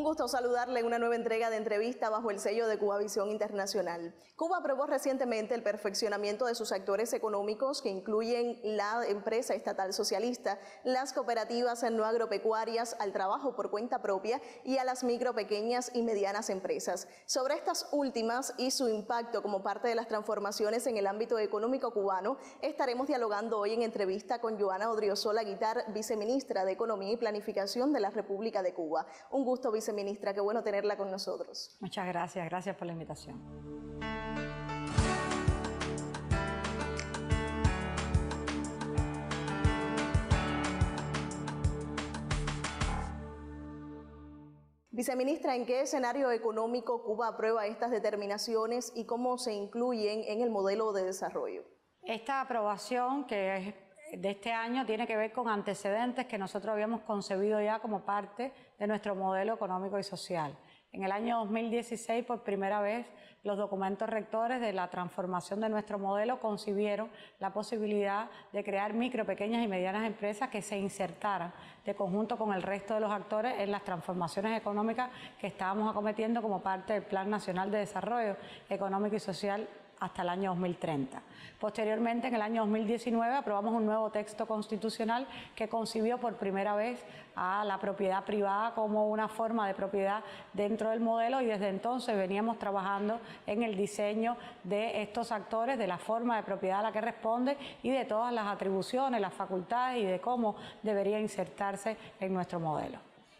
Un gusto saludarle en una nueva entrega de entrevista bajo el sello de Cubavisión Internacional. Cuba aprobó recientemente el perfeccionamiento de sus actores económicos que incluyen la empresa estatal socialista, las cooperativas no agropecuarias, al trabajo por cuenta propia y a las micro, pequeñas y medianas empresas. Sobre estas últimas y su impacto como parte de las transformaciones en el ámbito económico cubano, estaremos dialogando hoy en entrevista con Joana Odriozola Guitart, viceministra de Economía y Planificación de la República de Cuba. Un gusto, viceministra, qué bueno tenerla con nosotros. Muchas gracias, gracias por la invitación. Viceministra, ¿en qué escenario económico Cuba aprueba estas determinaciones y cómo se incluyen en el modelo de desarrollo? Esta aprobación que es de este año tiene que ver con antecedentes que nosotros habíamos concebido ya como parte de nuestro modelo económico y social. En el año 2016, por primera vez, los documentos rectores de la transformación de nuestro modelo concibieron la posibilidad de crear micro, pequeñas y medianas empresas que se insertaran de conjunto con el resto de los actores en las transformaciones económicas que estábamos acometiendo como parte del Plan Nacional de Desarrollo Económico y Social hasta el año 2030. Posteriormente, en el año 2019, aprobamos un nuevo texto constitucional que concibió por primera vez a la propiedad privada como una forma de propiedad dentro del modelo, y desde entonces veníamos trabajando en el diseño de estos actores, de la forma de propiedad a la que responde y de todas las atribuciones, las facultades y de cómo debería insertarse en nuestro modelo.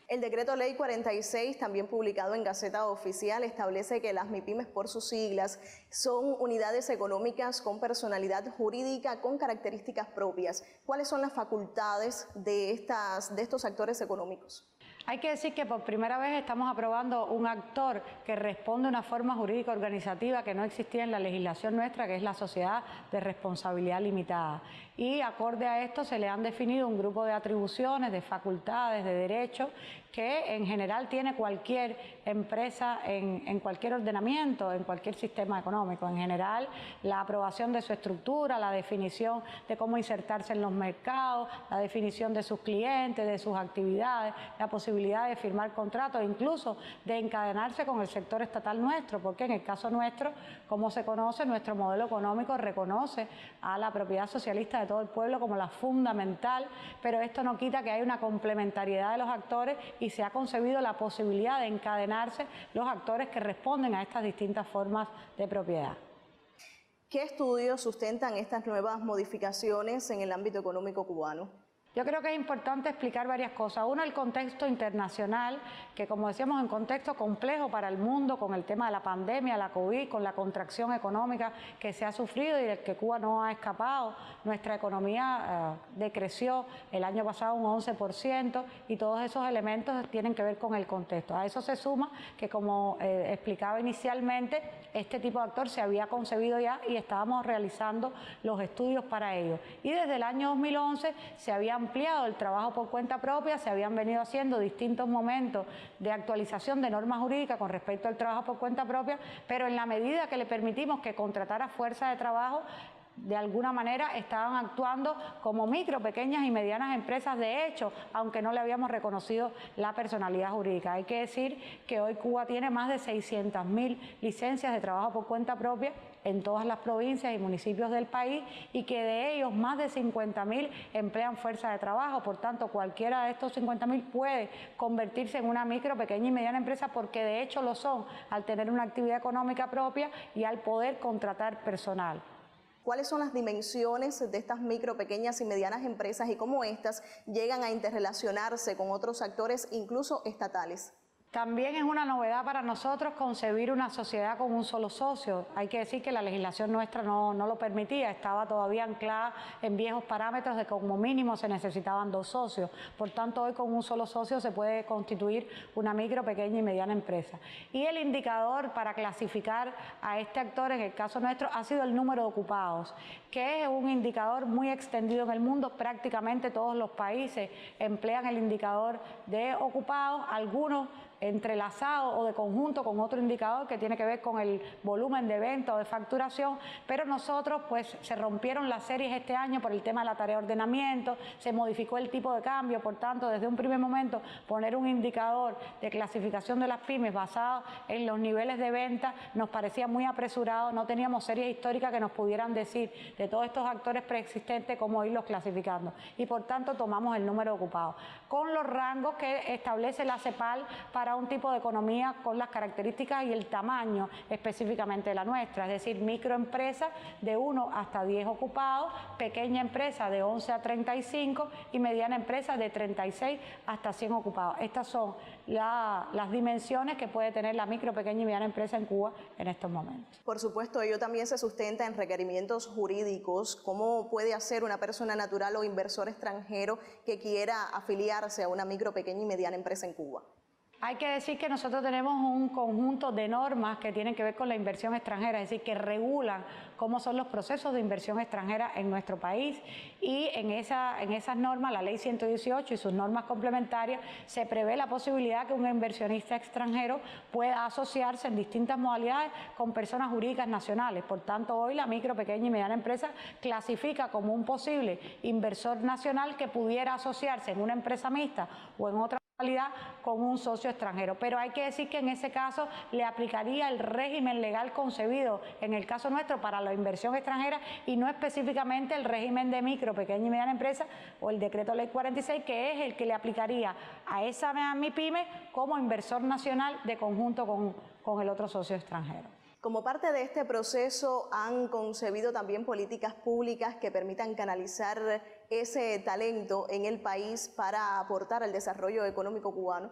El decreto ley 46, también publicado en Gaceta Oficial, establece que las MIPYMES, por sus siglas, son unidades económicas con personalidad jurídica con características propias. ¿Cuáles son las facultades de estos actores económicos? Hay que decir que por primera vez estamos aprobando un actor que responde a una forma jurídica organizativa que no existía en la legislación nuestra, que es la sociedad de responsabilidad limitada. Y acorde a esto se le han definido un grupo de atribuciones, de facultades, de derechos que en general tiene cualquier empresa en cualquier ordenamiento, en cualquier sistema económico. En general, la aprobación de su estructura, la definición de cómo insertarse en los mercados, la definición de sus clientes, de sus actividades, la posibilidad de firmar contratos, incluso de encadenarse con el sector estatal nuestro, porque en el caso nuestro, como se conoce, nuestro modelo económico reconoce a la propiedad socialista de todo el pueblo como la fundamental, pero esto no quita que hay una complementariedad de los actores y se ha concebido la posibilidad de encadenarse los actores que responden a estas distintas formas de propiedad. ¿Qué estudios sustentan estas nuevas modificaciones en el ámbito económico cubano? Yo creo que es importante explicar varias cosas. Uno, el contexto internacional, que como decíamos, es un contexto complejo para el mundo con el tema de la pandemia, la COVID, con la contracción económica que se ha sufrido y del que Cuba no ha escapado. Nuestra economía decreció el año pasado un 11% y todos esos elementos tienen que ver con el contexto. A eso se suma que, como explicaba inicialmente, este tipo de actor se había concebido ya y estábamos realizando los estudios para ello. Y desde el año 2011 se había ampliado el trabajo por cuenta propia, se habían venido haciendo distintos momentos de actualización de normas jurídicas con respecto al trabajo por cuenta propia, pero en la medida que le permitimos que contratara fuerza de trabajo, de alguna manera estaban actuando como micro, pequeñas y medianas empresas de hecho, aunque no le habíamos reconocido la personalidad jurídica. Hay que decir que hoy Cuba tiene más de 600.000 licencias de trabajo por cuenta propia en todas las provincias y municipios del país y que de ellos más de 50.000 emplean fuerza de trabajo. Por tanto, cualquiera de estos 50.000 puede convertirse en una micro, pequeña y mediana empresa porque de hecho lo son al tener una actividad económica propia y al poder contratar personal. ¿Cuáles son las dimensiones de estas micro, pequeñas y medianas empresas y cómo estas llegan a interrelacionarse con otros actores, incluso estatales? También es una novedad para nosotros concebir una sociedad con un solo socio. Hay que decir que la legislación nuestra no lo permitía, estaba todavía anclada en viejos parámetros de que como mínimo se necesitaban 2 socios. Por tanto, hoy con un solo socio se puede constituir una micro, pequeña y mediana empresa. Y el indicador para clasificar a este actor, en el caso nuestro, ha sido el número de ocupados, que es un indicador muy extendido en el mundo. Prácticamente todos los países emplean el indicador de ocupados, algunos entrelazado o de conjunto con otro indicador que tiene que ver con el volumen de venta o de facturación, pero nosotros pues se rompieron las series este año por el tema de la tarea de ordenamiento, se modificó el tipo de cambio, por tanto desde un primer momento poner un indicador de clasificación de las pymes basado en los niveles de venta nos parecía muy apresurado, no teníamos series históricas que nos pudieran decir de todos estos actores preexistentes cómo irlos clasificando y por tanto tomamos el número ocupado con los rangos que establece la CEPAL para un tipo de economía con las características y el tamaño específicamente de la nuestra, es decir, microempresa de 1 hasta 10 ocupados, pequeña empresa de 11 a 35 y mediana empresa de 36 hasta 100 ocupados. Estas son las dimensiones que puede tener la micro, pequeña y mediana empresa en Cuba en estos momentos. Por supuesto, ello también se sustenta en requerimientos jurídicos. ¿Cómo puede hacer una persona natural o inversor extranjero que quiera afiliarse a una micro, pequeña y mediana empresa en Cuba? Hay que decir que nosotros tenemos un conjunto de normas que tienen que ver con la inversión extranjera, es decir, que regulan cómo son los procesos de inversión extranjera en nuestro país y en esas normas, la Ley 118 y sus normas complementarias, se prevé la posibilidad que un inversionista extranjero pueda asociarse en distintas modalidades con personas jurídicas nacionales. Por tanto, hoy la micro, pequeña y mediana empresa clasifica como un posible inversor nacional que pudiera asociarse en una empresa mixta o en otra con un socio extranjero, pero hay que decir que en ese caso le aplicaría el régimen legal concebido en el caso nuestro para la inversión extranjera y no específicamente el régimen de micro, pequeña y mediana empresa o el decreto ley 46 que es el que le aplicaría a esa MIPYME como inversor nacional de conjunto con el otro socio extranjero. Como parte de este proceso, ¿han concebido también políticas públicas que permitan canalizar ese talento en el país para aportar al desarrollo económico cubano?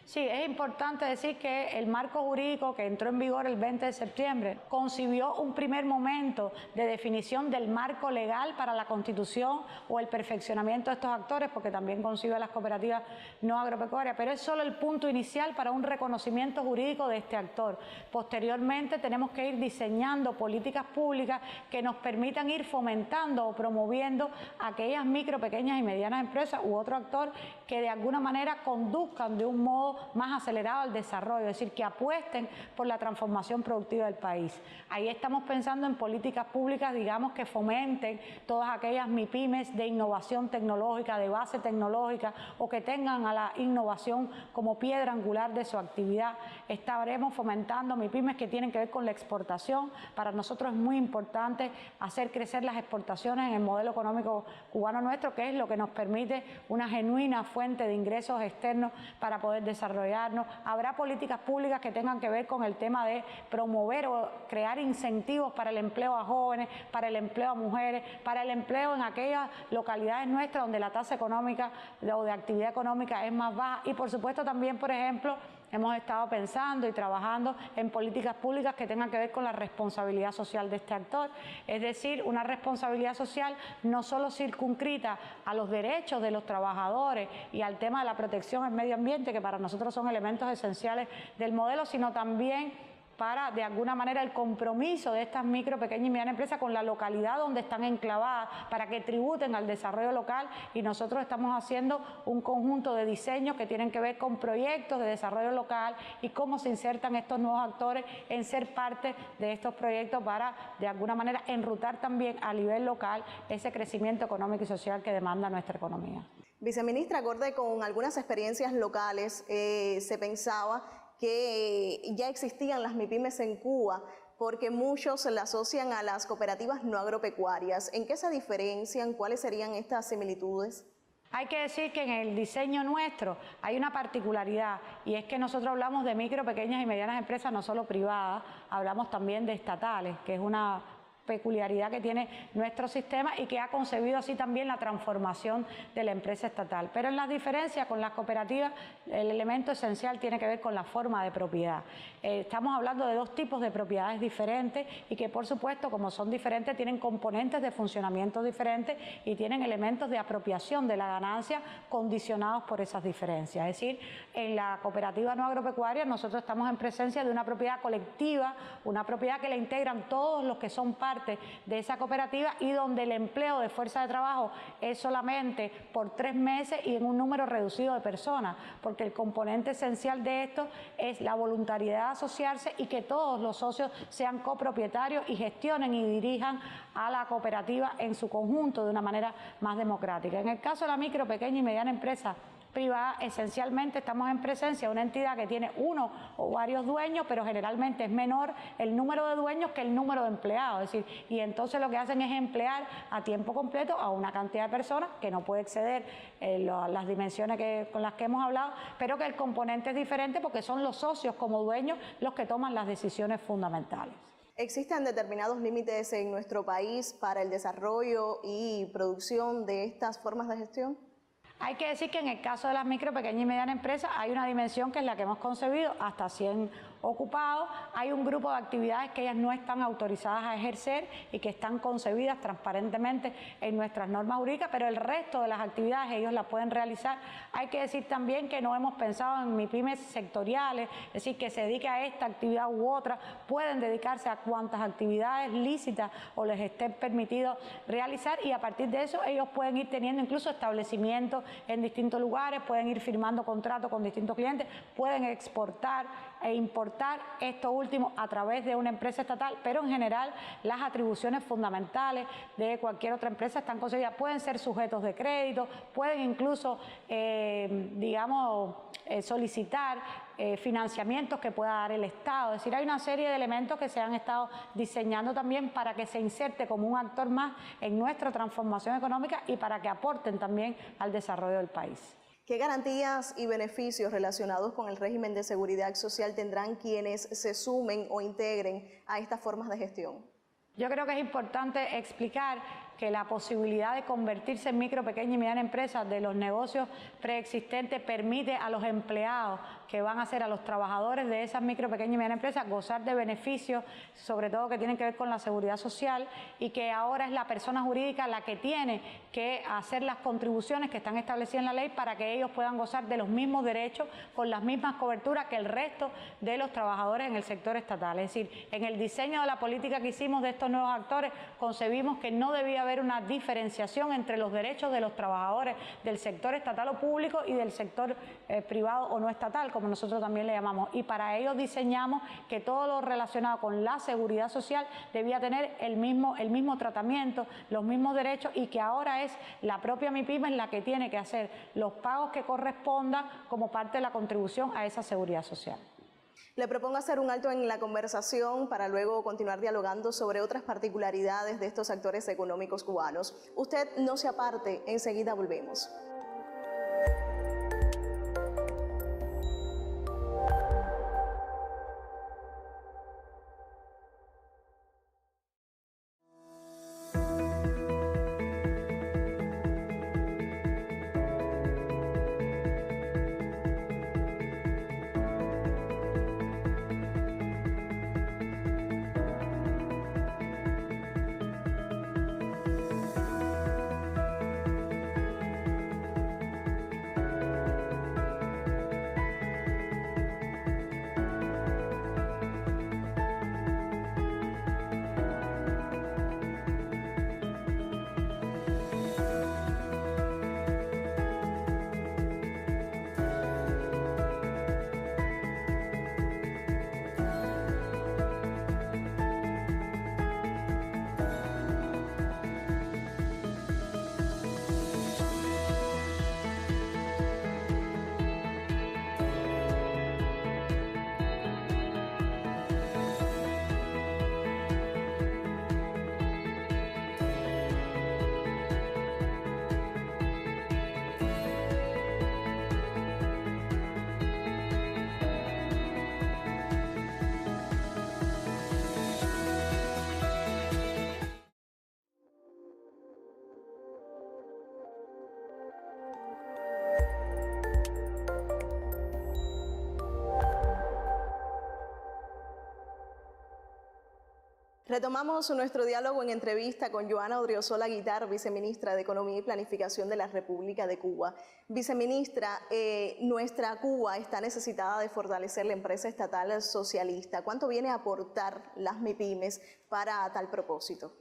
Sí, es importante decir que el marco jurídico que entró en vigor el 20 de septiembre concibió un primer momento de definición del marco legal para la constitución o el perfeccionamiento de estos actores, porque también concibe a las cooperativas no agropecuarias, pero es solo el punto inicial para un reconocimiento jurídico de este actor. Posteriormente tenemos que ir diseñando políticas públicas que nos permitan ir fomentando o promoviendo aquellas micro, pequeñas y medianas empresas u otro actor que de alguna manera conduzcan de un modo más acelerado al desarrollo, es decir, que apuesten por la transformación productiva del país. Ahí estamos pensando en políticas públicas, digamos, que fomenten todas aquellas MIPYMES de innovación tecnológica, de base tecnológica o que tengan a la innovación como piedra angular de su actividad. Estaremos fomentando MIPYMES que tienen que ver con la exportación. Para nosotros es muy importante hacer crecer las exportaciones en el modelo económico cubano nuestro, que es lo que nos permite una genuina fuente de ingresos externos para poder desarrollarnos. Habrá políticas públicas que tengan que ver con el tema de promover o crear incentivos para el empleo a jóvenes, para el empleo a mujeres, para el empleo en aquellas localidades nuestras donde la tasa económica o de actividad económica es más baja y por supuesto también, por ejemplo, hemos estado pensando y trabajando en políticas públicas que tengan que ver con la responsabilidad social de este actor, es decir, una responsabilidad social no solo circunscrita a los derechos de los trabajadores y al tema de la protección del medio ambiente, que para nosotros son elementos esenciales del modelo, sino también para, de alguna manera, el compromiso de estas micro, pequeñas y medianas empresas con la localidad donde están enclavadas para que tributen al desarrollo local y nosotros estamos haciendo un conjunto de diseños que tienen que ver con proyectos de desarrollo local y cómo se insertan estos nuevos actores en ser parte de estos proyectos para, de alguna manera, enrutar también a nivel local ese crecimiento económico y social que demanda nuestra economía. Viceministra, acorde con algunas experiencias locales, se pensaba que ya existían las MIPYMES en Cuba porque muchos se la asocian a las cooperativas no agropecuarias. ¿En qué se diferencian? ¿Cuáles serían estas similitudes? Hay que decir que en el diseño nuestro hay una particularidad y es que nosotros hablamos de micro, pequeñas y medianas empresas no solo privadas, hablamos también de estatales, que es una peculiaridad que tiene nuestro sistema y que ha concebido así también la transformación de la empresa estatal. Pero en las diferencias con las cooperativas, el elemento esencial tiene que ver con la forma de propiedad. Estamos hablando de dos tipos de propiedades diferentes y que, por supuesto, como son diferentes, tienen componentes de funcionamiento diferentes y tienen elementos de apropiación de la ganancia condicionados por esas diferencias. Es decir, en la cooperativa no agropecuaria nosotros estamos en presencia de una propiedad colectiva, una propiedad que la integran todos los que son parte parte de esa cooperativa y donde el empleo de fuerza de trabajo es solamente por 3 meses y en un número reducido de personas, porque el componente esencial de esto es la voluntariedad de asociarse y que todos los socios sean copropietarios y gestionen y dirijan a la cooperativa en su conjunto de una manera más democrática. En el caso de la micro, pequeña y mediana empresa privada, esencialmente estamos en presencia de una entidad que tiene uno o varios dueños, pero generalmente es menor el número de dueños que el número de empleados, es decir, y entonces lo que hacen es emplear a tiempo completo a una cantidad de personas que no puede exceder las dimensiones con las que hemos hablado, pero que el componente es diferente porque son los socios como dueños los que toman las decisiones fundamentales. ¿Existen determinados límites en nuestro país para el desarrollo y producción de estas formas de gestión? Hay que decir que en el caso de las micro, pequeñas y medianas empresas hay una dimensión que es la que hemos concebido, hasta 100 ocupados. Hay un grupo de actividades que ellas no están autorizadas a ejercer y que están concebidas transparentemente en nuestras normas jurídicas, pero el resto de las actividades ellos las pueden realizar. Hay que decir también que no hemos pensado en MIPYMES sectoriales, es decir, que se dedique a esta actividad u otra, pueden dedicarse a cuantas actividades lícitas o les esté permitido realizar y a partir de eso ellos pueden ir teniendo incluso establecimientos en distintos lugares, pueden ir firmando contratos con distintos clientes, pueden exportar e importar esto último a través de una empresa estatal, pero en general las atribuciones fundamentales de cualquier otra empresa están concebidas, pueden ser sujetos de crédito, pueden incluso, solicitar financiamientos que pueda dar el Estado, es decir, hay una serie de elementos que se han estado diseñando también para que se inserte como un actor más en nuestra transformación económica y para que aporten también al desarrollo del país. ¿Qué garantías y beneficios relacionados con el régimen de seguridad social tendrán quienes se sumen o integren a estas formas de gestión? Yo creo que es importante explicar que la posibilidad de convertirse en micro, pequeña y mediana empresa de los negocios preexistentes permite a los empleados que van a ser a los trabajadores de esas micro, pequeñas y medianas empresas gozar de beneficios, sobre todo que tienen que ver con la seguridad social y que ahora es la persona jurídica la que tiene que hacer las contribuciones que están establecidas en la ley para que ellos puedan gozar de los mismos derechos con las mismas coberturas que el resto de los trabajadores en el sector estatal. Es decir, en el diseño de la política que hicimos de estos nuevos actores concebimos que no debía haber una diferenciación entre los derechos de los trabajadores del sector estatal o público y del sector privado o no estatal, como nosotros también le llamamos. Y para ello diseñamos que todo lo relacionado con la seguridad social debía tener el mismo tratamiento, los mismos derechos y que ahora es la propia MIPYMES la que tiene que hacer los pagos que correspondan como parte de la contribución a esa seguridad social. Le propongo hacer un alto en la conversación para luego continuar dialogando sobre otras particularidades de estos actores económicos cubanos. Usted no se aparte, enseguida volvemos. Retomamos nuestro diálogo en entrevista con Joana Odriozola Guitart, viceministra de Economía y Planificación de la República de Cuba. Viceministra, nuestra Cuba está necesitada de fortalecer la empresa estatal socialista. ¿Cuánto viene a aportar las MIPYMES para tal propósito?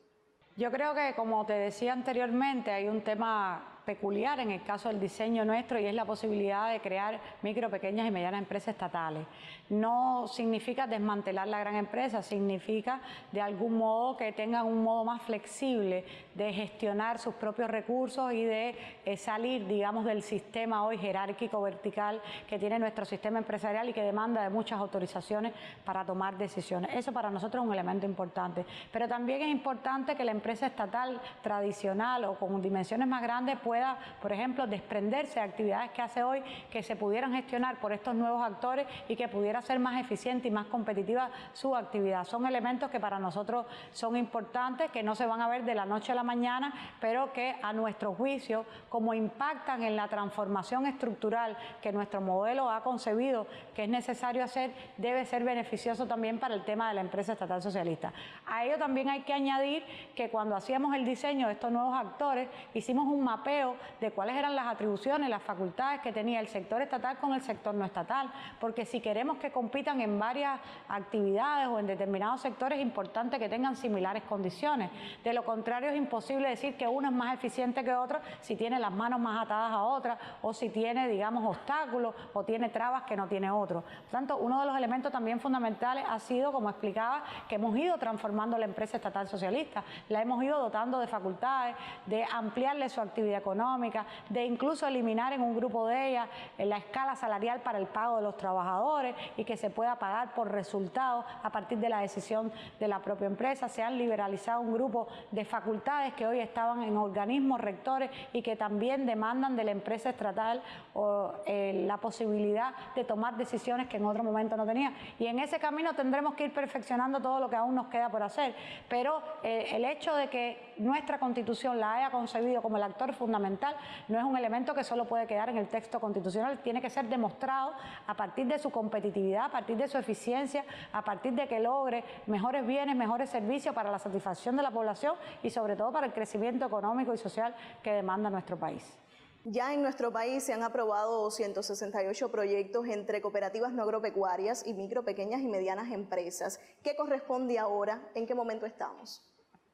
Yo creo que, como te decía anteriormente, hay un tema peculiar en el caso del diseño nuestro y es la posibilidad de crear micro, pequeñas y medianas empresas estatales. No significa desmantelar la gran empresa, significa de algún modo que tengan un modo más flexible de gestionar sus propios recursos y de salir, digamos, del sistema hoy jerárquico vertical que tiene nuestro sistema empresarial y que demanda de muchas autorizaciones para tomar decisiones. Eso para nosotros es un elemento importante. Pero también es importante que la empresa estatal tradicional o con dimensiones más grandes pueda, por ejemplo, desprenderse de actividades que hace hoy que se pudieran gestionar por estos nuevos actores y que pudiera ser más eficiente y más competitiva su actividad. Son elementos que para nosotros son importantes, que no se van a ver de la noche a la mañana, pero que a nuestro juicio, como impactan en la transformación estructural que nuestro modelo ha concebido que es necesario hacer, debe ser beneficioso también para el tema de la empresa estatal socialista. A ello también hay que añadir que cuando hacíamos el diseño de estos nuevos actores, hicimos un mapeo de cuáles eran las atribuciones, las facultades que tenía el sector estatal con el sector no estatal, porque si queremos que compitan en varias actividades o en determinados sectores, es importante que tengan similares condiciones. De lo contrario, es imposible decir que uno es más eficiente que otro si tiene las manos más atadas a otra o si tiene, digamos, obstáculos o tiene trabas que no tiene otro. Por tanto, uno de los elementos también fundamentales ha sido, como explicaba, que hemos ido transformando la empresa estatal socialista, la hemos ido dotando de facultades, de ampliarle su actividad económica, de incluso eliminar en un grupo de ellas la escala salarial para el pago de los trabajadores y que se pueda pagar por resultados a partir de la decisión de la propia empresa. Se han liberalizado un grupo de facultades que hoy estaban en organismos rectores y que también demandan de la empresa estatal la posibilidad de tomar decisiones que en otro momento no tenía. Y en ese camino tendremos que ir perfeccionando todo lo que aún nos queda por hacer. Pero el hecho de que nuestra Constitución la haya concebido como el actor fundamental no es un elemento que solo puede quedar en el texto constitucional, tiene que ser demostrado a partir de su competitividad, a partir de su eficiencia, a partir de que logre mejores bienes, mejores servicios para la satisfacción de la población y sobre todo para el crecimiento económico y social que demanda nuestro país. Ya en nuestro país se han aprobado 168 proyectos entre cooperativas no agropecuarias y micro, pequeñas y medianas empresas. ¿Qué corresponde ahora? ¿En qué momento estamos?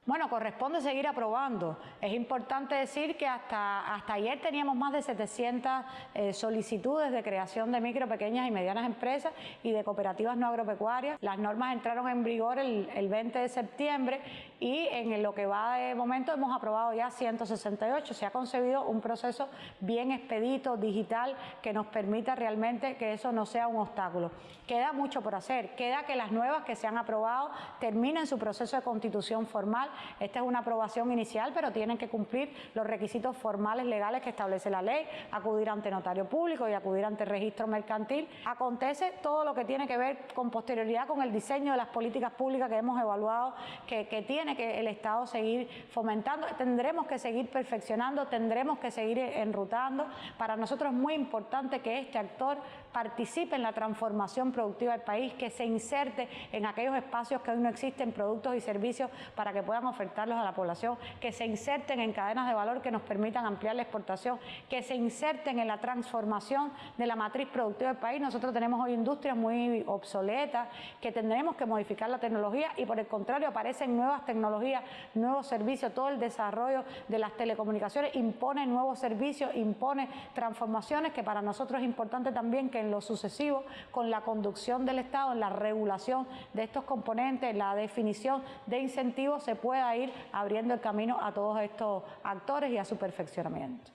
Bueno, corresponde seguir aprobando. Es importante decir que hasta ayer teníamos más de 700 solicitudes de creación de micro, pequeñas y medianas empresas y de cooperativas no agropecuarias. Las normas entraron en vigor el 20 de septiembre y en lo que va de momento hemos aprobado ya 168. Se ha concebido un proceso bien expedito, digital, que nos permita realmente que eso no sea un obstáculo. Queda mucho por hacer. Queda que las nuevas que se han aprobado terminen su proceso de constitución formal. Esta es una aprobación inicial, pero tienen que cumplir los requisitos formales legales que establece la ley, acudir ante notario público y acudir ante registro mercantil. Acontece todo lo que tiene que ver con posterioridad con el diseño de las políticas públicas que hemos evaluado, que tiene que el Estado seguir fomentando. Tendremos que seguir perfeccionando, tendremos que seguir enrutando. Para nosotros es muy importante que este actor participe en la transformación productiva del país, que se inserte en aquellos espacios que hoy no existen, productos y servicios para que puedan ofertarlos a la población, que se inserten en cadenas de valor que nos permitan ampliar la exportación, que se inserten en la transformación de la matriz productiva del país. Nosotros tenemos hoy industrias muy obsoletas, que tendremos que modificar la tecnología y por el contrario aparecen nuevas tecnologías, nuevos servicios. Todo el desarrollo de las telecomunicaciones impone nuevos servicios, impone transformaciones que para nosotros es importante también que en lo sucesivo, con la conducción del Estado, en la regulación de estos componentes, la definición de incentivos, se pueda ir abriendo el camino a todos estos actores y a su perfeccionamiento.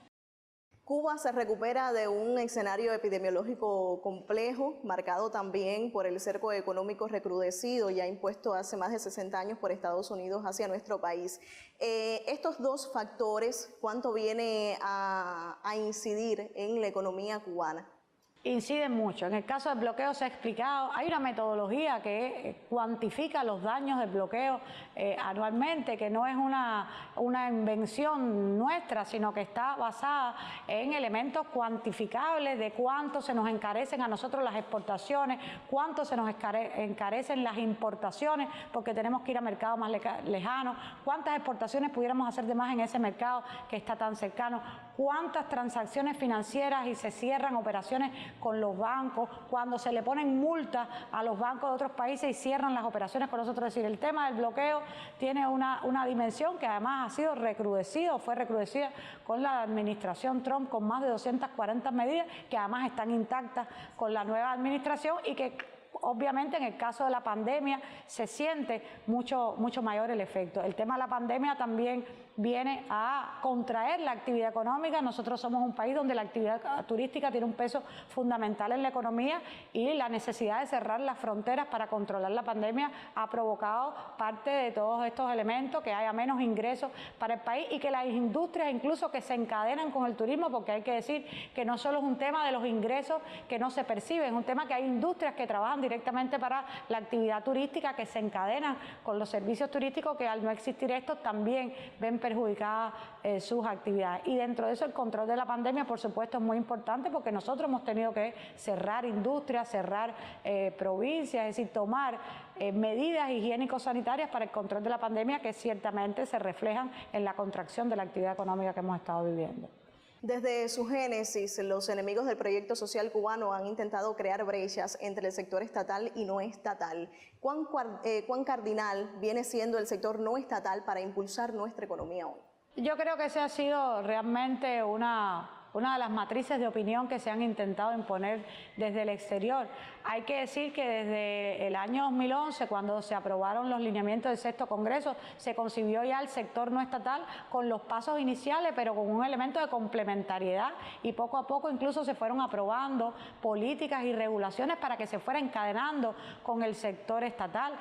Cuba se recupera de un escenario epidemiológico complejo, marcado también por el cerco económico recrudecido ya impuesto hace más de 60 años por Estados Unidos hacia nuestro país. Estos dos factores, ¿cuánto viene a incidir en la economía cubana? Inciden mucho. En el caso del bloqueo se ha explicado, hay una metodología que cuantifica los daños del bloqueo anualmente, que no es una invención nuestra, sino que está basada en elementos cuantificables de cuánto se nos encarecen a nosotros las exportaciones, cuánto se nos encarecen las importaciones, porque tenemos que ir a mercados más lejanos, cuántas exportaciones pudiéramos hacer de más en ese mercado que está tan cercano, cuántas transacciones financieras y se cierran operaciones con los bancos, cuando se le ponen multas a los bancos de otros países y cierran las operaciones con nosotros. Es decir, el tema del bloqueo tiene una dimensión que además ha sido recrudecida o fue recrudecida con la administración Trump, con más de 240 medidas que además están intactas con la nueva administración y que obviamente en el caso de la pandemia se siente mucho mayor el efecto. El tema de la pandemia también viene a contraer la actividad económica. Nosotros somos un país donde la actividad turística tiene un peso fundamental en la economía y la necesidad de cerrar las fronteras para controlar la pandemia ha provocado parte de todos estos elementos, que haya menos ingresos para el país y que las industrias incluso que se encadenan con el turismo, porque hay que decir que no solo es un tema de los ingresos que no se perciben, es un tema que hay industrias que trabajan directamente para la actividad turística, que se encadenan con los servicios turísticos, que al no existir esto también ven perjudicadas sus actividades. Y dentro de eso el control de la pandemia, por supuesto, es muy importante porque nosotros hemos tenido que cerrar industrias, cerrar provincias, es decir, tomar medidas higiénico-sanitarias para el control de la pandemia que ciertamente se reflejan en la contracción de la actividad económica que hemos estado viviendo. Desde su génesis, los enemigos del proyecto social cubano han intentado crear brechas entre el sector estatal y no estatal. ¿Cuán cardinal viene siendo el sector no estatal para impulsar nuestra economía hoy? Yo creo que esa ha sido realmente una de las matrices de opinión que se han intentado imponer desde el exterior. Hay que decir que desde el año 2011, cuando se aprobaron los lineamientos del sexto Congreso, se concibió ya el sector no estatal con los pasos iniciales, pero con un elemento de complementariedad, y poco a poco incluso se fueron aprobando políticas y regulaciones para que se fuera encadenando con el sector estatal,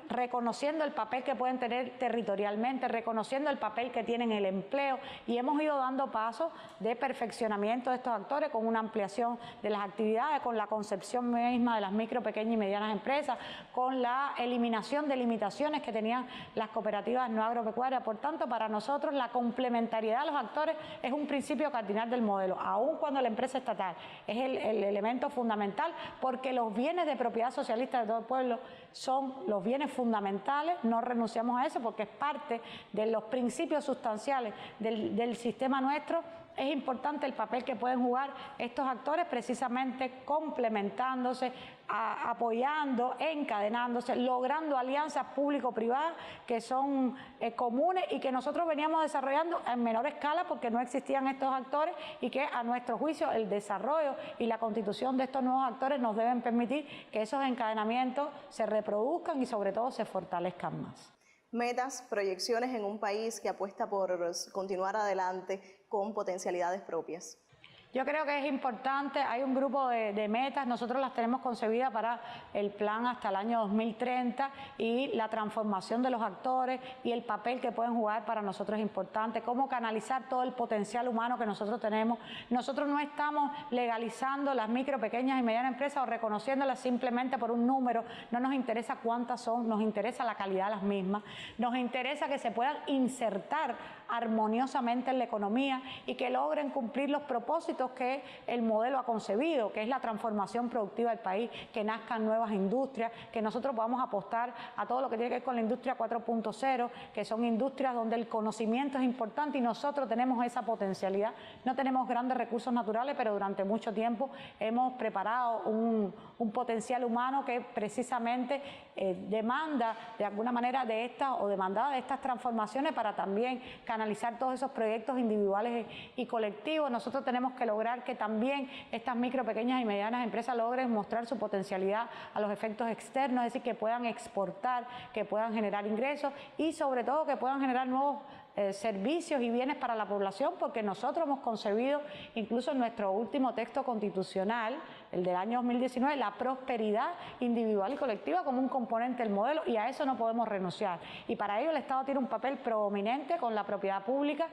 reconociendo el papel que pueden tener territorialmente, reconociendo el papel que tienen en el empleo, y hemos ido dando pasos de perfeccionamiento de estos actores con una ampliación de las actividades, con la concepción misma de las micro, pequeñas y medianas empresas, con la eliminación de limitaciones que tenían las cooperativas no agropecuarias. Por tanto, para nosotros la complementariedad de los actores es un principio cardinal del modelo, aun cuando la empresa estatal es el elemento fundamental, porque los bienes de propiedad socialista de todo el pueblo son los bienes fundamentales, no renunciamos a eso porque es parte de los principios sustanciales del sistema nuestro. Es importante el papel que pueden jugar estos actores, precisamente complementándose, apoyando, encadenándose, logrando alianzas público-privadas que son comunes y que nosotros veníamos desarrollando en menor escala porque no existían estos actores, y que a nuestro juicio el desarrollo y la constitución de estos nuevos actores nos deben permitir que esos encadenamientos se reproduzcan y sobre todo se fortalezcan más. Metas, proyecciones en un país que apuesta por continuar adelante con potencialidades propias. Yo creo que es importante, hay un grupo de metas, nosotros las tenemos concebidas para el plan hasta el año 2030, y la transformación de los actores y el papel que pueden jugar para nosotros es importante, cómo canalizar todo el potencial humano que nosotros tenemos. Nosotros no estamos legalizando las micro, pequeñas y medianas empresas o reconociéndolas simplemente por un número, no nos interesa cuántas son, nos interesa la calidad de las mismas, nos interesa que se puedan insertar armoniosamente en la economía y que logren cumplir los propósitos que el modelo ha concebido, que es la transformación productiva del país, que nazcan nuevas industrias, que nosotros podamos apostar a todo lo que tiene que ver con la industria 4.0, que son industrias donde el conocimiento es importante y nosotros tenemos esa potencialidad. No tenemos grandes recursos naturales, pero durante mucho tiempo hemos preparado un potencial humano que precisamente demanda de alguna manera de estas transformaciones para también canalizar todos esos proyectos individuales y colectivos. Nosotros tenemos que lograr que también estas micro, pequeñas y medianas empresas logren mostrar su potencialidad a los efectos externos, es decir, que puedan exportar, que puedan generar ingresos y sobre todo que puedan generar nuevos servicios y bienes para la población, porque nosotros hemos concebido, incluso en nuestro último texto constitucional, el del año 2019, la prosperidad individual y colectiva como un componente del modelo, y a eso no podemos renunciar. Y para ello el Estado tiene un papel prominente con la propiedad pública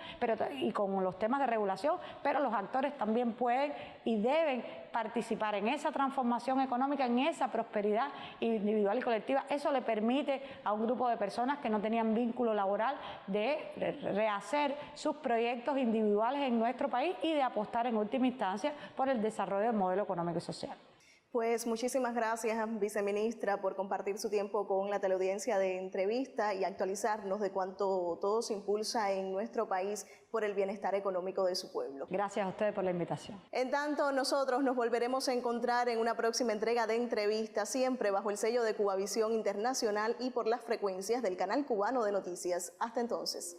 y con los temas de regulación, pero los actores también pueden y deben participar en esa transformación económica, en esa prosperidad individual y colectiva. Eso le permite a un grupo de personas que no tenían vínculo laboral de rehacer sus proyectos individuales en nuestro país y de apostar en última instancia por el desarrollo del modelo económico y social. Pues muchísimas gracias, viceministra, por compartir su tiempo con la teleaudiencia de Entrevista y actualizarnos de cuánto todo se impulsa en nuestro país por el bienestar económico de su pueblo. Gracias a ustedes por la invitación. En tanto, nosotros nos volveremos a encontrar en una próxima entrega de Entrevista, siempre bajo el sello de Cubavisión Internacional y por las frecuencias del canal cubano de noticias. Hasta entonces.